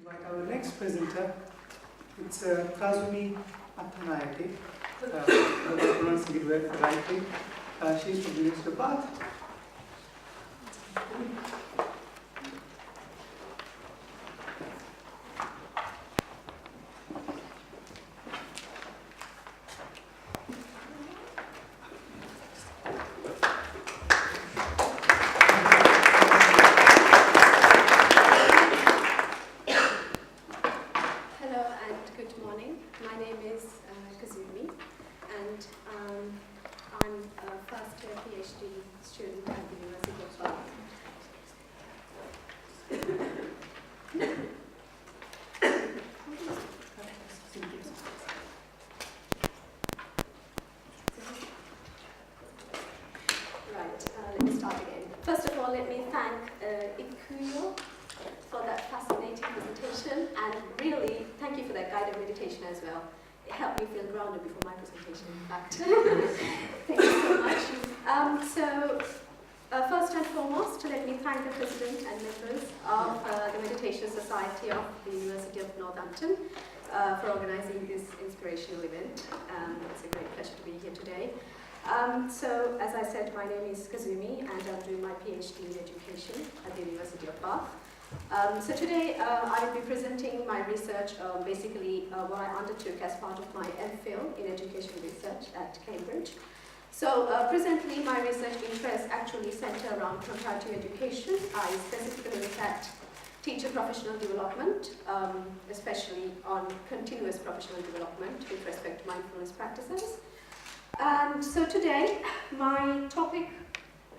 invite our next presenter. It's Kazumi Attanayake. I hope I'm pronouncing it rightly. She's from the University of Bath. Kazumi, and I'm a first year PhD student at the University of Bath. Right, let me start again. First of all, let me thank Ikuyo for that fascinating presentation, and really thank you for that guided meditation as well. It helped me feel grounded before my presentation, in fact. Thank you so much. First and foremost, let me thank the President and members of the Meditation Society of the University of Northampton for organising this inspirational event. It's a great pleasure to be here today. As I said, my name is Kazumi, and I'm doing my PhD in education at the University of Bath. Today I will be presenting my research, basically what I undertook as part of my MPhil in education research at Cambridge. Presently my research interests actually center around comparative education. I specifically look at teacher professional development, especially on continuous professional development with respect to mindfulness practices. And so today my topic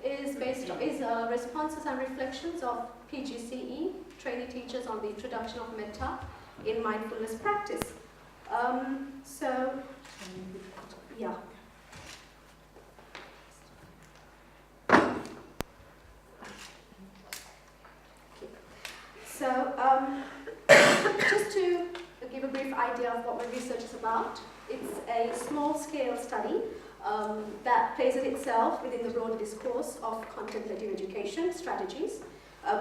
is responses and reflections of PGCE, trainee teachers on the introduction of Metta in mindfulness practice. Yeah. Just to give a brief idea of what my research is about, it's a small-scale study that places itself within the broader discourse of contemplative education strategies,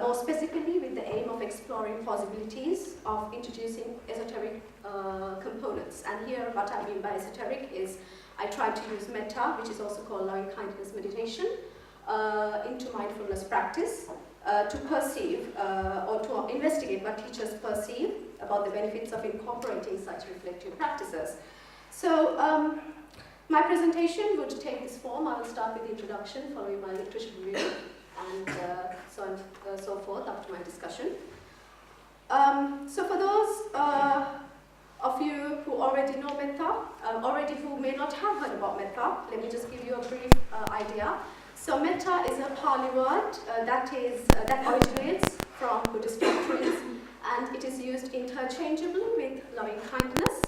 more specifically with the aim of exploring possibilities of introducing esoteric components. And here what I mean by esoteric is I try to use Metta, which is also called loving-kindness meditation, into mindfulness practice to perceive or to investigate what teachers perceive about the benefits of incorporating such reflective practices. My presentation would take this form. I will start with the introduction, following my literature review, and so on and so forth after my discussion. For those of you who already know Metta, who may not have heard about Metta, let me just give you a brief idea. So Metta is a Pali word that originates from Buddhist doctrines, and it is used interchangeably with loving kindness.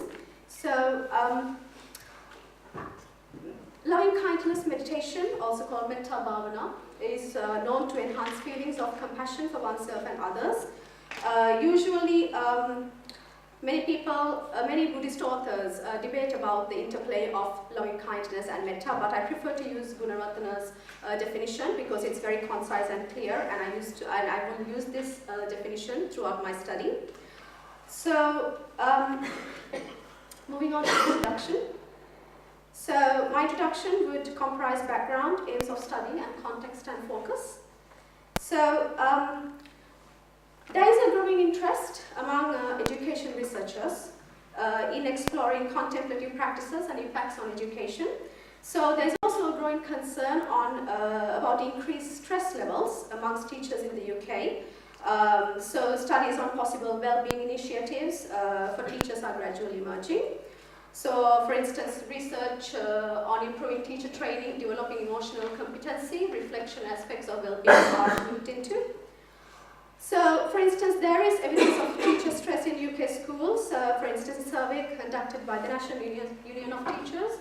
Loving kindness meditation, also called Metta Bhavana, is known to enhance feelings of compassion for oneself and others. Usually, many Buddhist authors debate about the interplay of loving kindness and Metta, but I prefer to use Gunaratana's definition because it's very concise and clear, and I will use this definition throughout my study. Moving on to the introduction. My introduction would comprise background, aims of study, and context and focus. There is a growing interest among education researchers in exploring contemplative practices and impacts on education. There is also a growing concern about increased stress levels amongst teachers in the UK. Studies on possible well-being initiatives for teachers are gradually emerging. For instance, research on improving teacher training, developing emotional competency, reflection aspects of well-being are looked into. For instance, there is evidence of teacher stress in UK schools. For instance, a survey conducted by the National Union of Teachers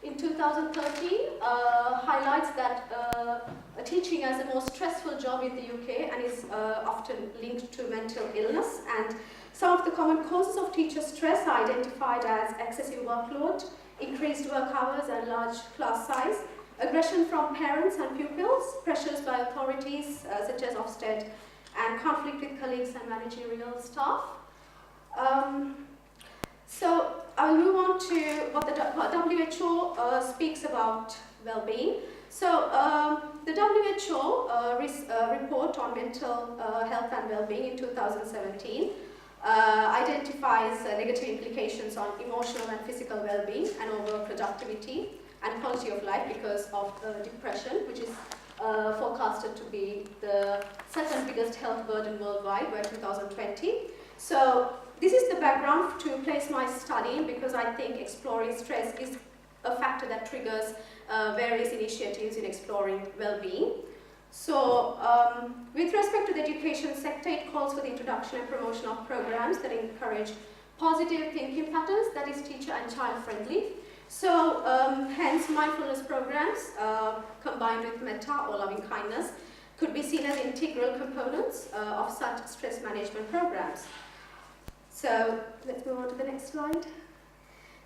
in 2013 highlights that teaching as the most stressful job in the UK and is often linked to mental illness. And some of the common causes of teacher stress are identified as excessive workload, increased work hours and large class size, aggression from parents and pupils, pressures by authorities such as Ofsted, and conflict with colleagues and managerial staff. So I'll move on to what the WHO speaks about well-being. So the WHO report on mental health and well-being in 2017 identifies negative implications on emotional and physical well-being and overall productivity and quality of life because of depression, which is forecasted to be the second biggest health burden worldwide by 2020. So this is the background to place my study in, because I think exploring stress is a factor that triggers various initiatives in exploring well-being. So with respect to the education sector, it calls for the introduction and promotion of programs that encourage positive thinking patterns that is teacher and child friendly. So hence mindfulness programs combined with Metta or loving kindness could be seen as integral components of such stress management programs. So let's move on to the next slide.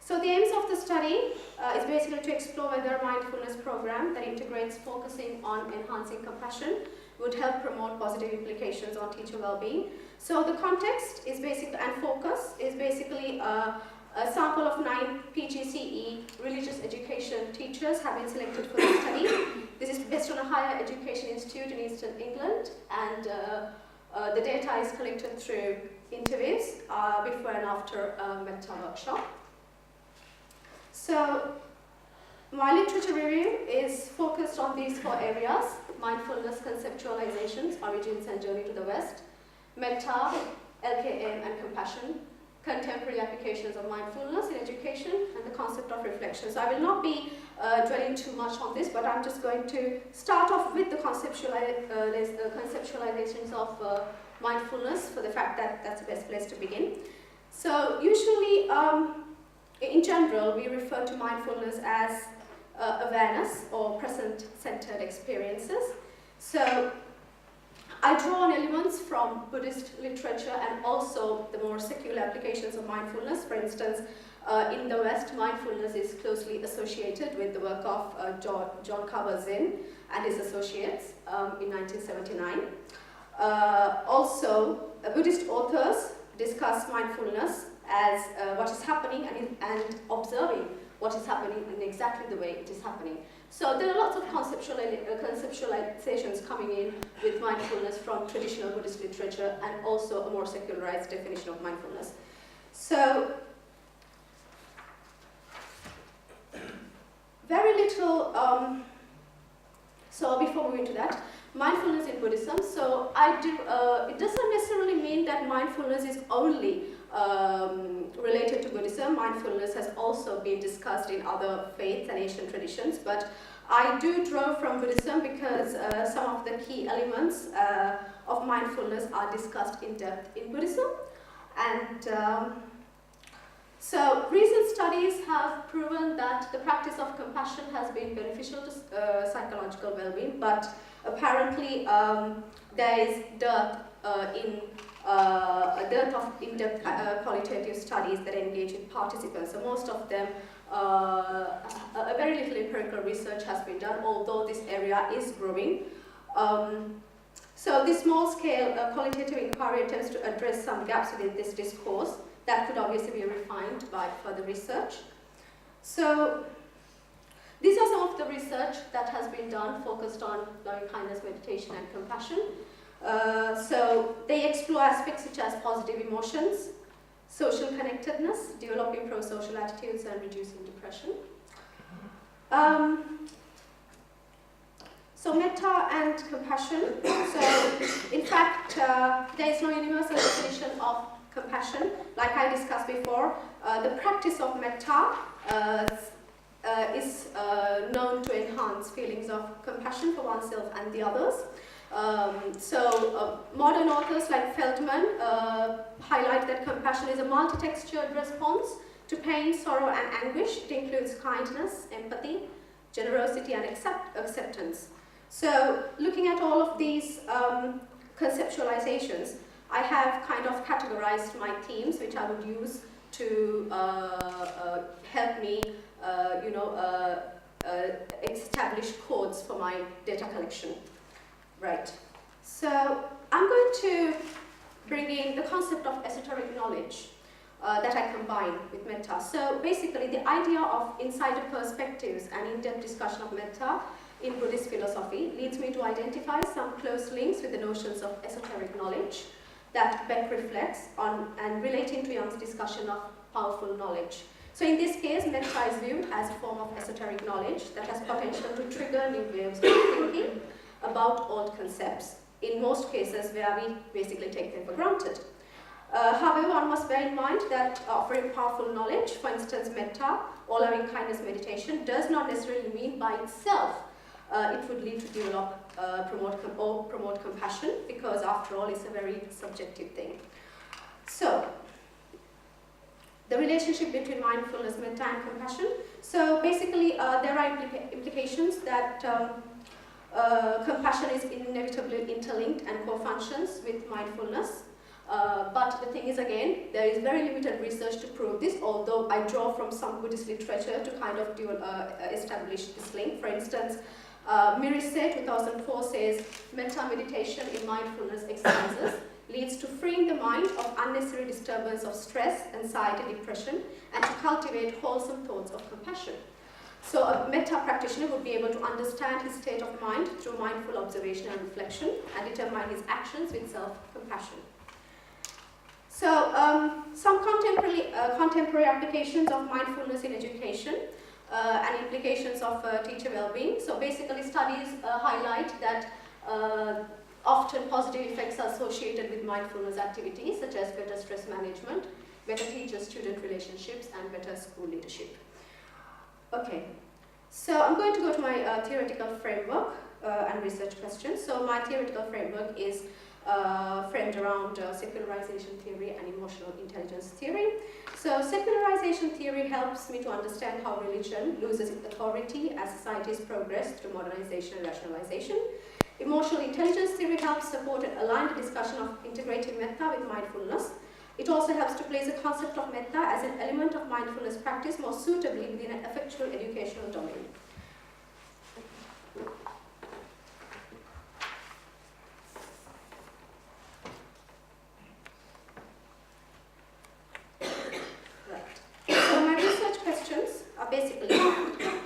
So the aims of the study is basically to explore whether a mindfulness program that integrates focusing on enhancing compassion would help promote positive implications on teacher well-being. So the context is basically, and focus is basically a sample of 9 PGCE religious education teachers have been selected for the study. This is based on a higher education institute in Eastern England, and the data is collected through interviews before and after a Metta workshop. So my literature review is focused on these 4 areas: mindfulness, conceptualizations, origins and journey to the West, Metta, LKM and compassion, contemporary applications of mindfulness in education, and the concept of reflection. So I will not be dwelling too much on this, but I'm just going to start off with the conceptualizations of mindfulness, for the fact that that's the best place to begin. So usually, in general, we refer to mindfulness as awareness or present-centered experiences. So I draw on elements from Buddhist literature and also the more secular applications of mindfulness. For instance, in the West, mindfulness is closely associated with the work of John Kabat-Zinn and his associates in 1979. Also, Buddhist authors discuss mindfulness as what is happening and observing what is happening in exactly the way it is happening. So there are lots of conceptualizations coming in with mindfulness from traditional Buddhist literature and also a more secularized definition of mindfulness. So very little, so before moving to that, mindfulness in Buddhism. So it doesn't necessarily mean that mindfulness is only related to Buddhism. Mindfulness has also been discussed in other faiths and ancient traditions, but I do draw from Buddhism because some of the key elements of mindfulness are discussed in depth in Buddhism. And so recent studies have proven that the practice of compassion has been beneficial to psychological well-being, but apparently there is dearth of in-depth qualitative studies that engage with participants. So most of them, a very little empirical research has been done, although this area is growing. So this small-scale qualitative inquiry attempts to address some gaps within this discourse that could obviously be refined by further research. So these are some of the research that has been done focused on loving kindness, meditation and compassion. So they explore aspects such as positive emotions, social connectedness, developing pro-social attitudes and reducing depression. So Metta and compassion. So in fact, there is no universal definition of compassion. Like I discussed before, the practice of Metta is known to enhance feelings of compassion for oneself and the others. Modern authors like Feldman highlight that compassion is a multi-textured response to pain, sorrow and anguish. It includes kindness, empathy, generosity and acceptance. So looking at all of these conceptualizations, I have kind of categorized my themes, which I would use to help me establish codes for my data collection. Right. So I'm going to bring in the concept of esoteric knowledge that I combine with Metta. So basically the idea of insider perspectives and in-depth discussion of Metta in Buddhist philosophy leads me to identify some close links with the notions of esoteric knowledge that Beck reflects on and relating to Jung's discussion of powerful knowledge. So in this case, Metta is viewed as a form of esoteric knowledge that has potential to trigger new ways of thinking about old concepts, in most cases where we basically take them for granted. However, one must bear in mind that offering powerful knowledge, for instance, Metta or loving kindness meditation, does not necessarily mean by itself it would lead to develop, promote compassion, because after all, it's a very subjective thing. So, the relationship between mindfulness, Metta, and compassion. So basically, there are implications that compassion is inevitably interlinked and co-functions with mindfulness. But the thing is, again, there is very limited research to prove this, although I draw from some Buddhist literature to kind of establish this link. For instance, Mirise 2004 says, Metta meditation in mindfulness exercises leads to freeing the mind of unnecessary disturbance of stress, anxiety, depression, and to cultivate wholesome thoughts of compassion. So a Metta practitioner would be able to understand his state of mind through mindful observation and reflection and determine his actions with self-compassion. So some contemporary applications of mindfulness in education and implications of teacher well-being. So basically studies highlight that often positive effects are associated with mindfulness activities such as better stress management, better teacher-student relationships, and better school leadership. Okay, so I'm going to go to my theoretical framework and research questions. So my theoretical framework is framed around secularization theory and emotional intelligence theory. So secularization theory helps me to understand how religion loses its authority as societies progress through modernization and rationalization. Emotional intelligence theory helps support and align the discussion of integrating Metta with mindfulness. It also helps to place the concept of Metta as an element of mindfulness practice more suitably within an effectual educational domain. Basically,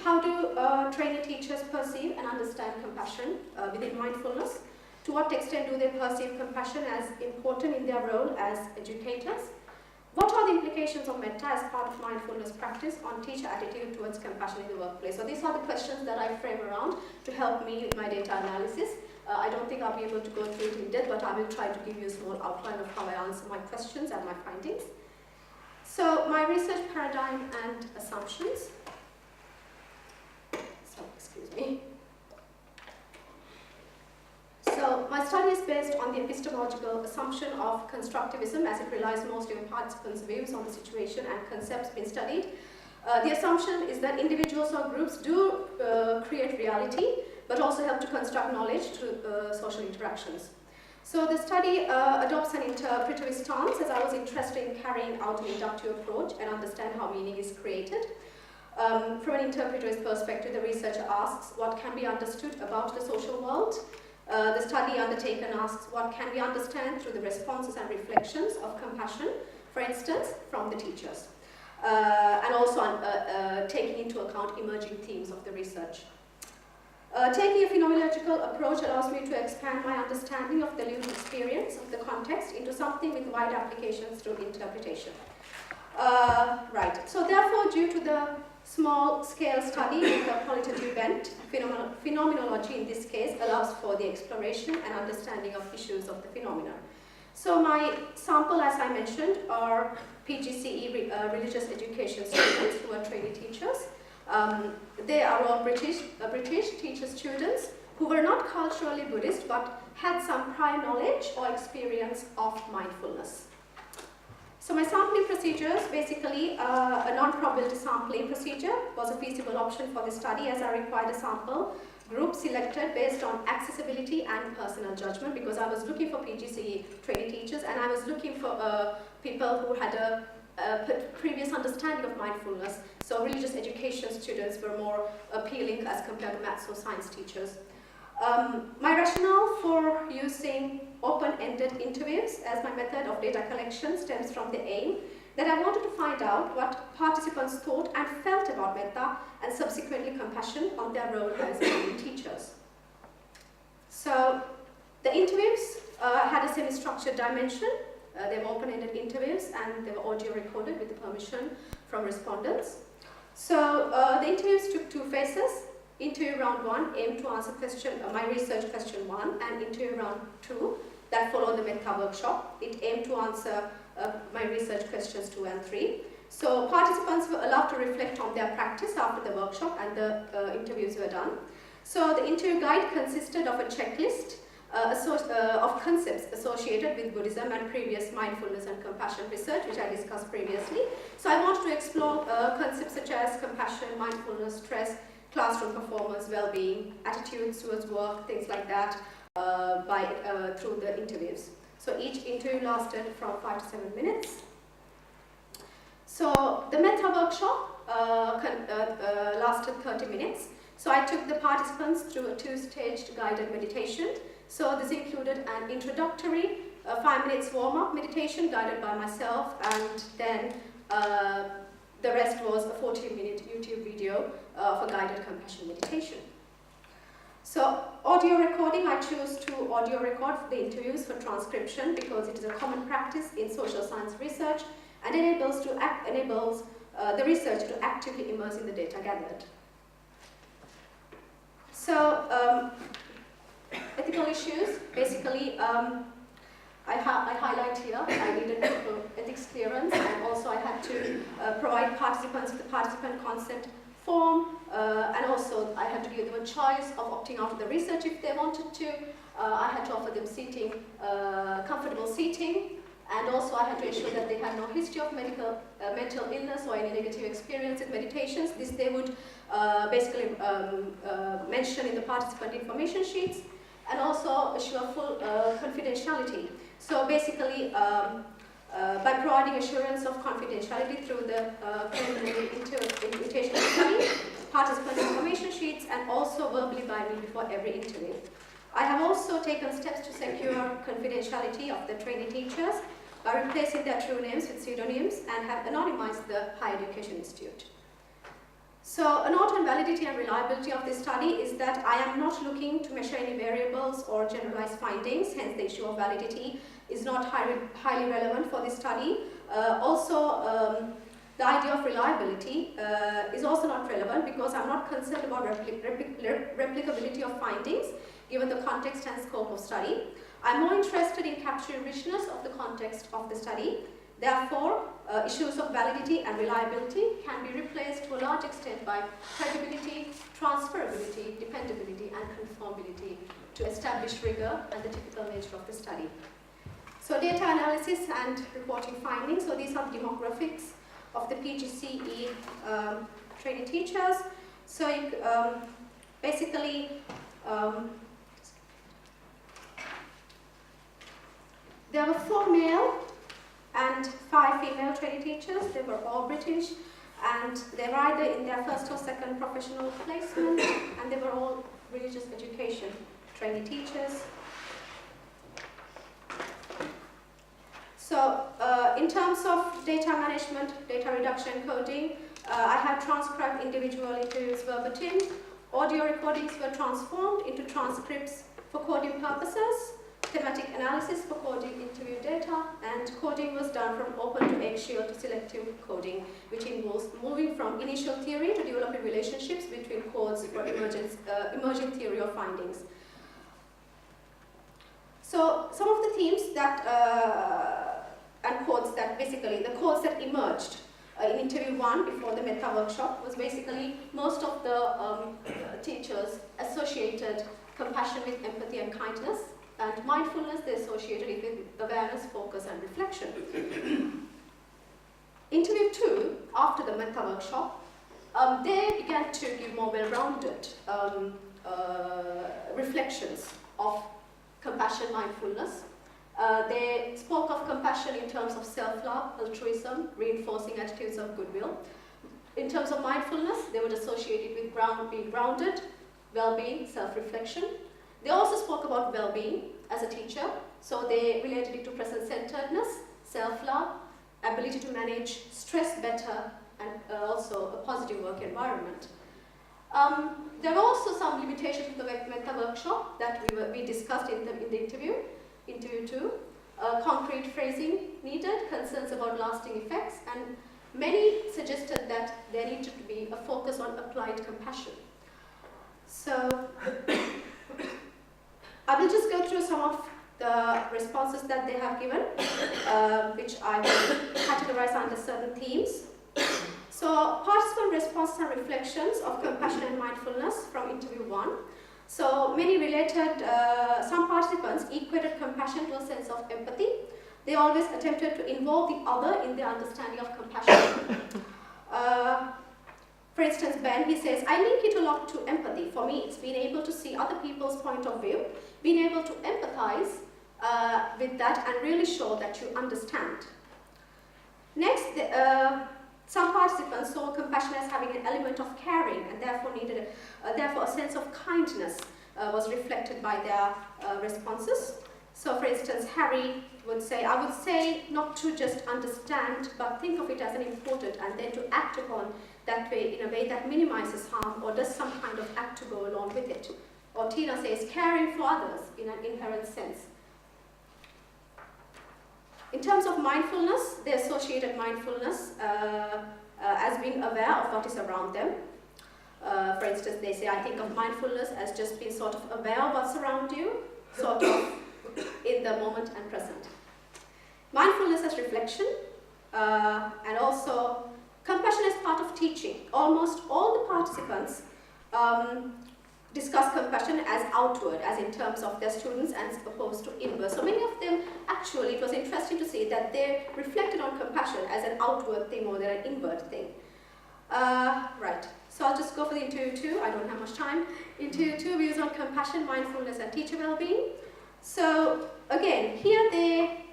how do trainee teachers perceive and understand compassion within mindfulness? To what extent do they perceive compassion as important in their role as educators? What are the implications of Metta as part of mindfulness practice on teacher attitude towards compassion in the workplace? So these are the questions that I frame around to help me with my data analysis. I don't think I'll be able to go through it in depth, but I will try to give you a small outline of how I answer my questions and my findings. So my research paradigm and assumptions. So, excuse me. So my study is based on the epistemological assumption of constructivism, as it relies mostly on participants' views on the situation and concepts being studied. The assumption is that individuals or groups do create reality, but also help to construct knowledge through social interactions. So the study adopts an interpretative stance, as I was interested in carrying out an inductive approach and understand how meaning is created. From an interpreter's perspective, the researcher asks what can be understood about the social world. The study undertaken asks what can we understand through the responses and reflections of compassion, for instance, from the teachers, and also taking into account emerging themes of the research. Taking a phenomenological approach allows me to expand my understanding of the lived experience of the context into something with wide applications through interpretation. Right, so therefore, due to the small-scale study with a qualitative bent, phenomenology in this case allows for the exploration and understanding of issues of the phenomena. So my sample, as I mentioned, are PGCE religious education students who are trainee teachers. They are all British teacher students who were not culturally Buddhist but had some prior knowledge or experience of mindfulness. So my sampling procedures, basically a non-probability sampling procedure was a feasible option for the study, as I required a sample group selected based on accessibility and personal judgment, because I was looking for PGCE trainee teachers and I was looking for people who had a previous understanding of mindfulness. So religious education students were more appealing as compared to maths or science teachers. My rationale for using open-ended interviews as my method of data collection stems from the aim that I wanted to find out what participants thought and felt about Metta and subsequently compassion on their role as teachers. So the interviews had a semi-structured dimension. They were open-ended interviews and they were audio recorded with the permission from respondents. So the interviews took two phases. Interview round 1 aimed to answer my research question 1, and interview round 2 that followed the Metta workshop. It aimed to answer my research questions 2 and 3. So participants were allowed to reflect on their practice after the workshop and the interviews were done. So the interview guide consisted of a checklist of concepts associated with Buddhism and previous mindfulness and compassion research, which I discussed previously. So I wanted to explore concepts such as compassion, mindfulness, stress, classroom performance, well-being, attitudes towards work, things like that, through the interviews. So each interview lasted from 5 to 7 minutes. So the Metta workshop lasted 30 minutes. So I took the participants through a 2-staged guided meditation. So this included an introductory 5 minutes warm-up meditation guided by myself, and then the rest was a 40-minute YouTube video of a guided compassion meditation. So audio recording, I chose to audio record the interviews for transcription because it is a common practice in social science research and enables the researcher to actively immerse in the data gathered. So ethical issues, basically I highlight here, I needed ethics clearance, and also I had to provide participants with the participant consent form, and also I had to give them a choice of opting out of the research if they wanted to. I had to offer them seating, comfortable seating, and also I had to ensure that they had no history of mental illness or any negative experience in meditations. This they would basically mention in the participant information sheets, and also assure full confidentiality. So basically, by providing assurance of confidentiality through the preliminary invitation to study, participant information sheets, and also verbally by me before every interview. I have also taken steps to secure confidentiality of the trainee teachers by replacing their true names with pseudonyms and have anonymized the Higher Education Institute. So a note on validity and reliability of this study is that I am not looking to measure any variables or generalized findings, hence the issue of validity is not highly relevant for this study. The idea of reliability is also not relevant because I'm not concerned about replicability of findings given the context and scope of study. I'm more interested in capturing richness of the context of the study. Therefore, issues of validity and reliability can be replaced to a large extent by credibility, transferability, dependability, and conformability to establish rigor and the typical nature of the study. So data analysis and reporting findings. So these are demographics of the PGCE trainee teachers. So basically, there were 4 male and 5 female trainee teachers. They were all British, and they were either in their first or second professional placement, and they were all religious education trainee teachers. So in terms of data management, data reduction, coding, I have transcribed individual interviews verbatim. Audio recordings were transformed into transcripts for coding purposes, thematic analysis for coding interview data, and coding was done from open to eggshell to selective coding, which involves moving from initial theory to developing relationships between codes for emerging theory or findings. So some of the themes that and codes that basically, the codes that emerged in interview 1 before the Metta workshop was basically most of the teachers associated compassion with empathy and kindness, and mindfulness they associated it with awareness, focus, and reflection. Interview 2, after the Metta workshop, they began to give more well-rounded reflections of compassion, mindfulness. They spoke of compassion in terms of self-love, altruism, reinforcing attitudes of goodwill. In terms of mindfulness, they would associate it with being grounded, well-being, self-reflection. They also spoke about well-being as a teacher, so they related it to present-centeredness, self-love, ability to manage stress better, and also a positive work environment. There are also some limitations to the Metta workshop that we discussed in the interview 2. Concrete phrasing needed, concerns about lasting effects, and many suggested that there needed to be a focus on applied compassion. So I will just go through some of the responses that they have given, which I will categorize under certain themes. So participant responses and reflections of compassion and mindfulness from interview 1. So many related, some participants equated compassion to a sense of empathy. They always attempted to involve the other in their understanding of compassion. For instance, Ben, he says, I link it a lot to empathy. For me, it's being able to see other people's point of view, being able to empathize with that and really show that you understand. Next, some participants saw compassion as having an element of caring and therefore needed, therefore a sense of kindness was reflected by their responses. So for instance, Harry would say, I would say not to just understand, but think of it as an important and then to act upon that way in a way that minimizes harm or does some kind of act to go along with it. Or Tina says, caring for others in an inherent sense. In terms of mindfulness, they associated mindfulness as being aware of what is around them. For instance, they say, I think of mindfulness as just being sort of aware of what's around you, sort of in the moment and present. Mindfulness as reflection, and also compassion as part of teaching. Almost all the participants discuss compassion as outward, as in terms of their students, as opposed to inward. So many of them, actually, it was interesting to see that they reflected on compassion as an outward thing more than an inward thing. Right, so I'll just go for the interview 2. I don't have much time. Interview 2, views on compassion, mindfulness, and teacher well-being. So again, here they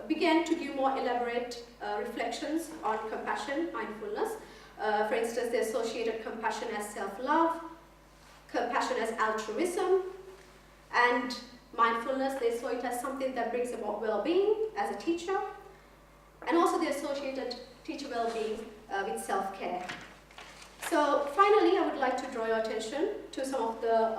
began to give more elaborate reflections on compassion, mindfulness. For instance, they associated compassion as self-love, compassion as altruism, and mindfulness, they saw it as something that brings about well-being as a teacher, and also they associated teacher well-being with self-care. So finally, I would like to draw your attention to some of the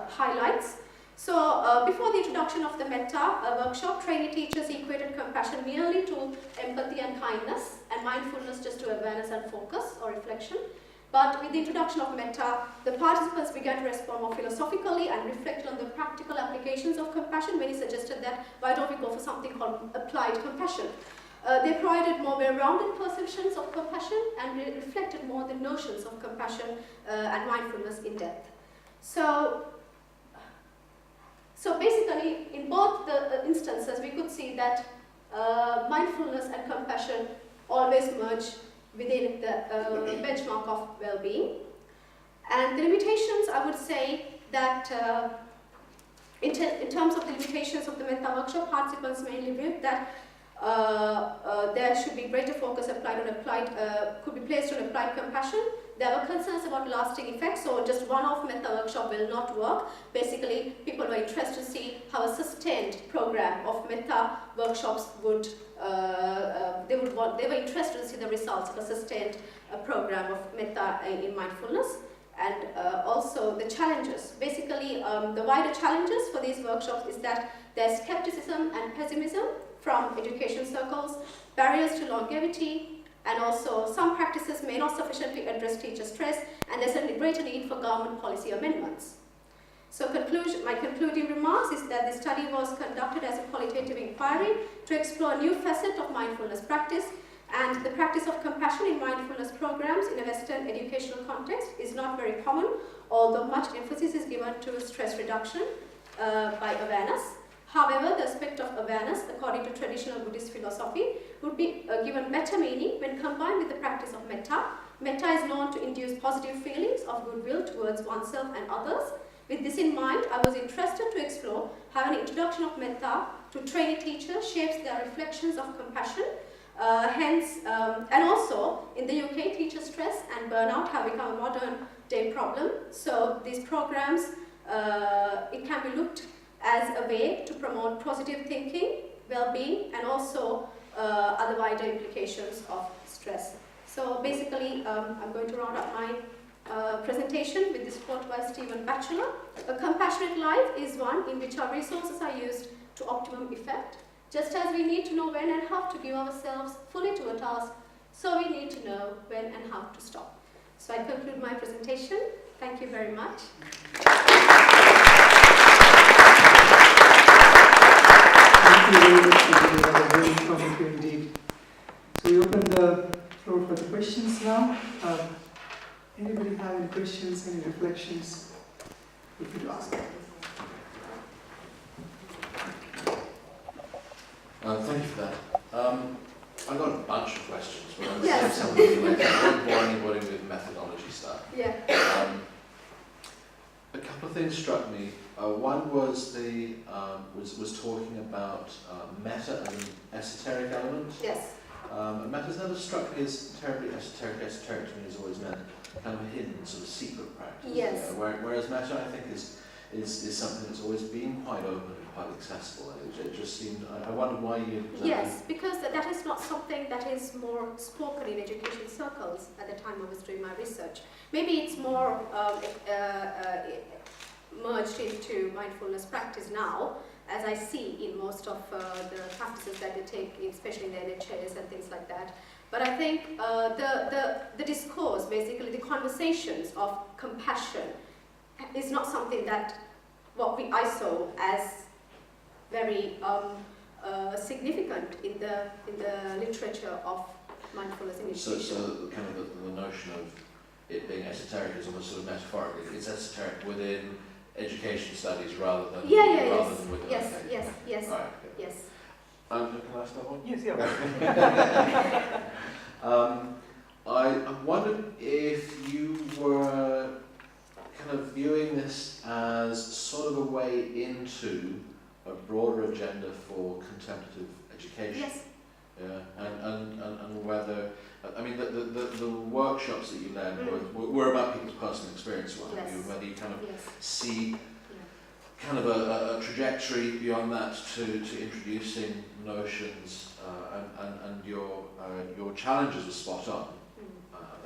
highlights. So before the introduction of the Metta workshop, trainee teachers equated compassion merely to empathy and kindness, and mindfulness just to awareness and focus or reflection. But with the introduction of Metta, the participants began to respond more philosophically and reflect on the practical applications of compassion. Many suggested that, why don't we go for something called applied compassion? They provided more well-rounded perceptions of compassion and reflected more the notions of compassion and mindfulness in depth. So basically, in both the instances, we could see that mindfulness and compassion always merge within the benchmark of well-being. And the limitations, I would say that in terms of the limitations of the Metta workshop, participants mainly viewed that there should be greater focus could be placed on applied compassion. There were concerns about lasting effects, so just one-off Metta workshop will not work. Basically, people were interested to see how a sustained program of Metta workshops would, they were interested to see the results of a sustained program of Metta in mindfulness. And also the challenges. Basically, the wider challenges for these workshops is that there's skepticism and pessimism from education circles, barriers to longevity, and also some practices may not sufficiently address teacher stress, and there's a greater need for government policy amendments. So my concluding remarks is that the study was conducted as a qualitative inquiry to explore a new facet of mindfulness practice, and the practice of compassion in mindfulness programs in a Western educational context is not very common, although much emphasis is given to stress reduction by awareness. However, the aspect of awareness, according to traditional Buddhist philosophy, would be given better meaning when combined with the practice of Metta. Metta is known to induce positive feelings of goodwill towards oneself and others. With this in mind, I was interested to explore how an introduction of Metta to trainee teachers shapes their reflections of compassion. And also, in the UK, teacher stress and burnout have become a modern day problem. So these programs, it can be looked as a way to promote positive thinking, well-being, and also other wider implications of stress. So basically, I'm going to round up my presentation with this quote by Stephen Batchelor. A compassionate life is one in which our resources are used to optimum effect. Just as we need to know when and how to give ourselves fully to a task, so we need to know when and how to stop. So I conclude my presentation. Thank you very much. Thank you very much, very informative indeed. So we open the floor for the questions now. Anybody have any questions, any reflections? We could ask. Thank you for that. I've got a bunch of questions, but I'll Yes. save some of them later. I won't bore anybody with methodology stuff. Yeah. A couple of things struck me. One was was talking about metta as an esoteric element. Yes. And metta's never struck me as terribly esoteric. Esoteric to me has always meant kind of a hidden, sort of secret practice. Yes. Whereas metta, I think, is something that's always been quite open and quite accessible. And it just seemed, I wonder why you... Yes, because that is not something that is more spoken in education circles at the time I was doing my research. Maybe it's more merged into mindfulness practice now, as I see in most of the practices that they take, especially in the NHS and things like that. But I think the discourse, basically the conversations of compassion, is not something that I saw as very significant in the literature of mindfulness in education. So kind of the notion of it being esoteric is almost sort of metaphorical. It's esoteric within education studies rather than within yes. Right, okay. Yes. Can I ask that one? Yes, yeah. I wondered if you were kind of viewing this as sort of a way into a broader agenda for contemplative education. Yes. Yeah, and whether, I mean, the workshops that you led were about people's personal experience, weren't Yes. you? Whether you kind of Yes. see kind of a trajectory beyond that to introducing notions, and your challenges are spot on.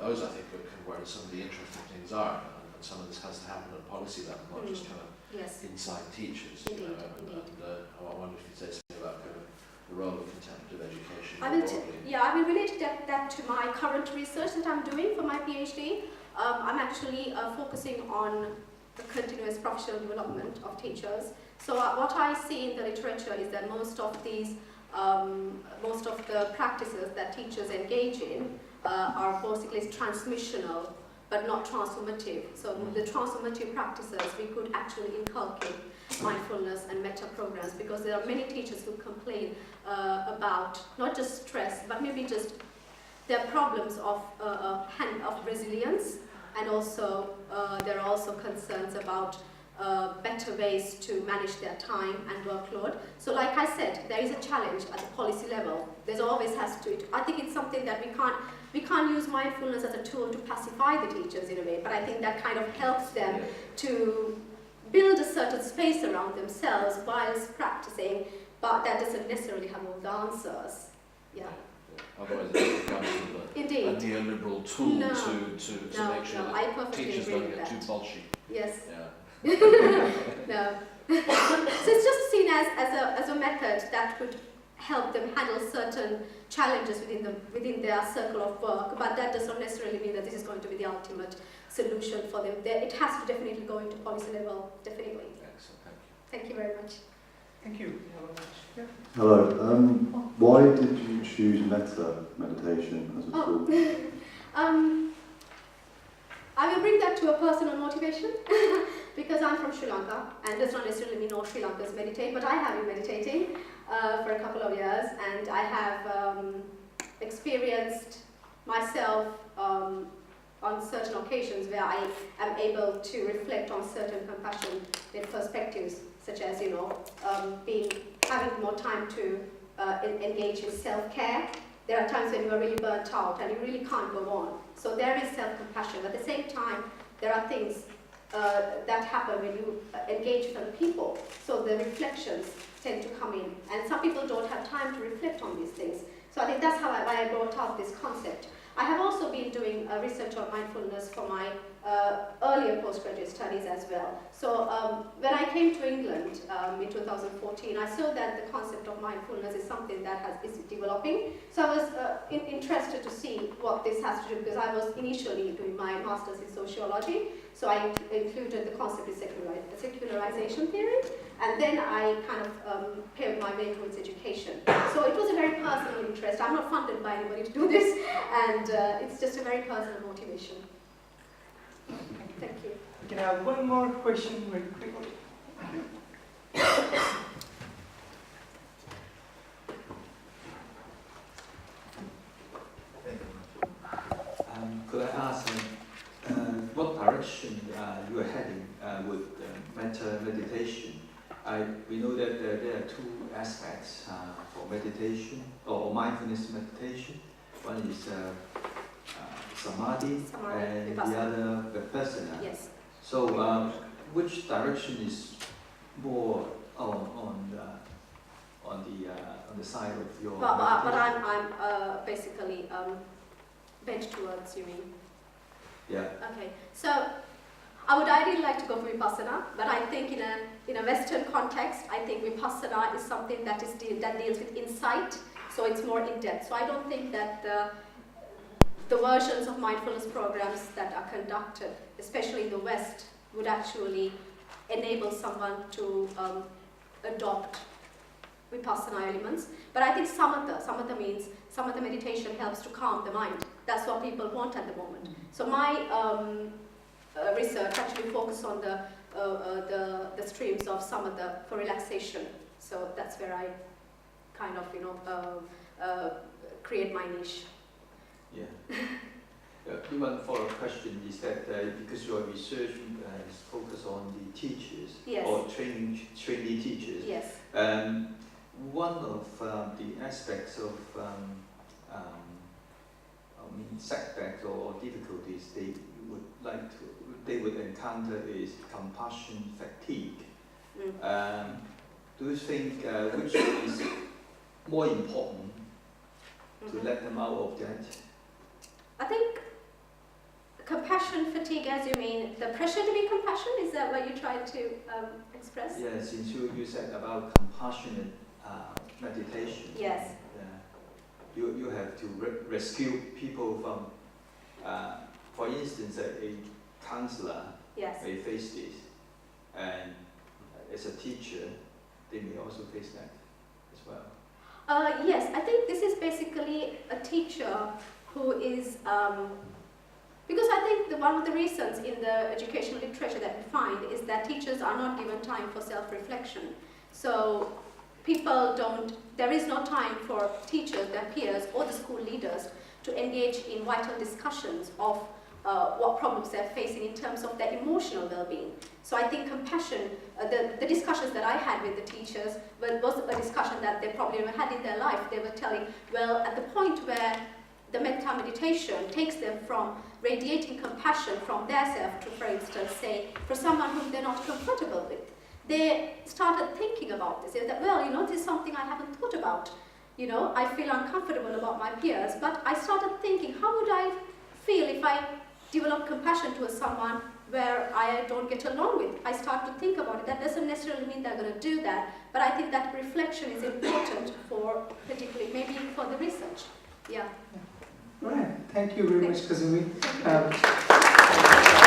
Those, I think, are kind of where some of the interesting things are, and some of this has to happen at policy level, not just kind of Yes. inside teachers. Indeed, And I wonder if you'd say something about kind of the role of contemplative education I will broadly. I will relate that to my current research that I'm doing for my PhD. I'm actually focusing on the continuous professional development of teachers. So what I see in the literature is that most of the practices that teachers engage in are basically transmissional, but not transformative. So the transformative practices, we could actually inculcate mindfulness and metta programs, because there are many teachers who complain about not just stress, but maybe just their problems of resilience, and also there are also concerns about better ways to manage their time and workload. So like I said, there is a challenge at the policy level. There's always has to, I think it's something that we can't use mindfulness as a tool to pacify the teachers in a way, but I think that kind of helps them to build a certain space around themselves whilst practicing, but that doesn't necessarily have all the answers. Yeah. Otherwise it becomes Indeed. a neoliberal tool to make sure I that perfectly teachers agree don't with get that. too bolshy. Yes. Yeah. No. So it's just seen as a method that would help them handle certain challenges within their circle of work, but that does not necessarily mean that this is going to be the ultimate solution for them. It has to definitely go into policy level, definitely. Excellent, Thank you very much. Thank you. Yeah. Hello. Why did you choose metta meditation as a tool? I will bring that to a personal motivation because I'm from Sri Lanka, and does not necessarily mean all Sri Lankans meditate, but I have been meditating for a couple of years, and I have experienced myself on certain occasions where I am able to reflect on certain compassionate perspectives, such as having more time to engage in self-care. There are times when you are really burnt out and you really can't go on. So there is self-compassion. At the same time, there are things that happen when you engage with other people. So the reflections tend to come in. And some people don't have time to reflect on these things. So I think that's why I brought up this concept. I have also been doing research on mindfulness for my earlier postgraduate studies as well. So when I came to England in 2014, I saw that the concept of mindfulness is something that is developing. So I was interested to see what this has to do, because I was initially doing my master's in sociology. So I included the concept of secularization theory, and then I kind of paired my way towards education. So it was a very personal interest. I'm not funded by anybody to do this, and it's just a very personal motivation. Thank you. We can have one more question very quickly. Could I ask what direction you are heading with Metta meditation? We know that there are two aspects for meditation or mindfulness meditation. One is samadhi, and the other vipassana. Yes. So, which direction is more on the side of your? But I'm basically bent towards, you mean? Yeah. Okay. So I would ideally like to go for vipassana, but I think in a Western context, I think vipassana is something that deals with insight, so it's more in depth. So I don't think that the versions of mindfulness programs that are conducted, especially in the West, would actually enable someone to adopt vipassana elements. But I think samatha means samatha meditation helps to calm the mind. That's what people want at the moment. So my research actually focuses on the streams of samatha for relaxation. So that's where I kind of create my niche. Yeah. One follow-up question is that because your research is focused on the teachers, Yes. or trainee teachers, Yes. one of the aspects of setbacks or difficulties they would encounter is compassion fatigue. Do you think which is more important to let them out of that? I think compassion fatigue, as you mean, the pressure to be compassion, is that what you tried to express? Yeah, since you said about compassionate meditation. Yes. You have to rescue people from, for instance, a counselor Yes. may face this, and as a teacher, they may also face that as well. Yes, I think this is basically a teacher who is, because I think one of the reasons in the educational literature that we find is that teachers are not given time for self-reflection. So there is no time for teachers, their peers, or the school leaders to engage in vital discussions of what problems they're facing in terms of their emotional well-being. So I think compassion, the discussions that I had with the teachers was a discussion that they probably never had in their life. They were telling, well, at the point where the Metta meditation takes them from radiating compassion from their self to, for instance, say, for someone whom they're not comfortable with, they started thinking about this. They said, well, this is something I haven't thought about. I feel uncomfortable about my peers, but I started thinking, how would I feel if I develop compassion towards someone where I don't get along with? I start to think about it. That doesn't necessarily mean they're going to do that, but I think that reflection is important for, particularly, maybe for the research. Yeah. Right. Thank you very much, Kazumi. Thank you.